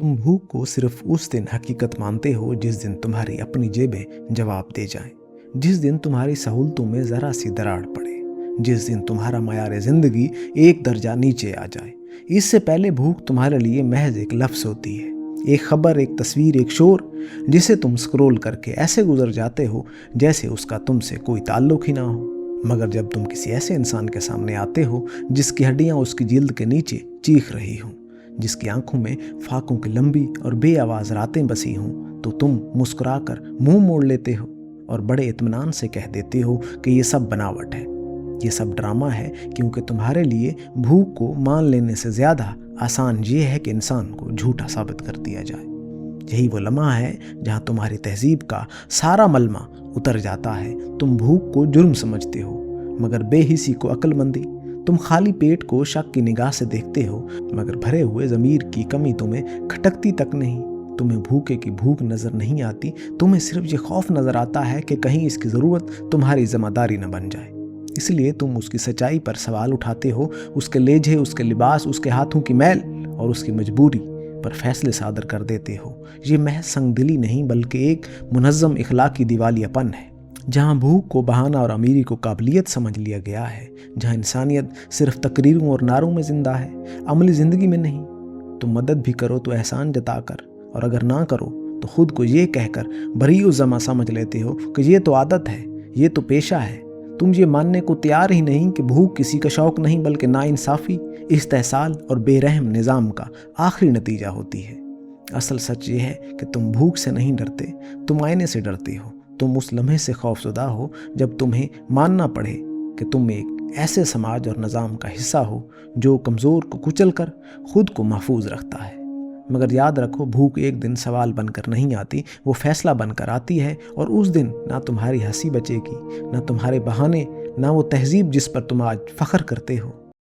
तुम भूख को सिर्फ उस दिन हकीकत मानते हो जिस दिन तुम्हारी अपनी जेबें जवाब दे जाएं, जिस दिन तुम्हारी सहूलतों में ज़रा सी दरार पड़े, जिस दिन तुम्हारा मयार ज़िंदगी एक दर्जा नीचे आ जाए। इससे पहले भूख तुम्हारे लिए महज एक लफ्ज़ होती है, एक खबर, एक तस्वीर, एक शोर, जिसे तुम स्क्रॉल करके ऐसे गुजर जाते हो जैसे उसका तुमसे कोई ताल्लुक ही ना हो। मगर जब तुम किसी ऐसे इंसान के सामने आते हो जिसकी हड्डियाँ उसकी जिल्द के नीचे चीख रही हों, जिसकी आंखों में फाकों की लंबी और बेआवाज़ रातें बसी हों, तो तुम मुस्कुराकर मुंह मोड़ लेते हो और बड़े इत्मीनान से कह देते हो कि ये सब बनावट है, ये सब ड्रामा है, क्योंकि तुम्हारे लिए भूख को मान लेने से ज़्यादा आसान ये है कि इंसान को झूठा साबित कर दिया जाए। यही वो लम्हा है जहाँ तुम्हारी तहजीब का सारा मलमा उतर जाता है। तुम भूख को जुर्म समझते हो मगर बेहिसी को अक्लमंदी, तुम खाली पेट को शक की निगाह से देखते हो मगर भरे हुए ज़मीर की कमी तुम्हें खटकती तक नहीं। तुम्हें भूखे की भूख नज़र नहीं आती, तुम्हें सिर्फ ये खौफ नज़र आता है कि कहीं इसकी ज़रूरत तुम्हारी ज़िम्मेदारी न बन जाए। इसलिए तुम उसकी सच्चाई पर सवाल उठाते हो, उसके लहजे, उसके लिबास, उसके हाथों की मैल और उसकी मजबूरी पर फैसले सादर कर देते हो। ये महज संगदिली नहीं बल्कि एक मुनज़्ज़म इखलाकी दिवालियापन है, जहाँ भूख को बहाना और अमीरी को काबिलियत समझ लिया गया है, जहाँ इंसानियत सिर्फ तकरीरों और नारों में ज़िंदा है, अमली ज़िंदगी में नहीं। तुम मदद भी करो तो एहसान जताकर, और अगर ना करो तो ख़ुद को ये कहकर बरीउ ज़मा समझ लेते हो कि ये तो आदत है, ये तो पेशा है। तुम ये मानने को तैयार ही नहीं कि भूख किसी का शौक़ नहीं बल्कि नाइंसाफ़ी, इस्तेहसाल और बेरहम निज़ाम का आखिरी नतीजा होती है। असल सच ये है कि तुम भूख से नहीं डरते, तुम आईने से डरते हो। तुम उस लम्हे से खौफज़दा हो जब तुम्हें मानना पड़े कि तुम एक ऐसे समाज और निज़ाम का हिस्सा हो जो कमज़ोर को कुचल कर ख़ुद को महफूज रखता है। मगर याद रखो, भूख एक दिन सवाल बनकर नहीं आती, वो फ़ैसला बनकर आती है। और उस दिन ना तुम्हारी हंसी बचेगी, ना तुम्हारे बहाने, ना वो तहज़ीब जिस पर तुम आज फ़ख्र करते हो।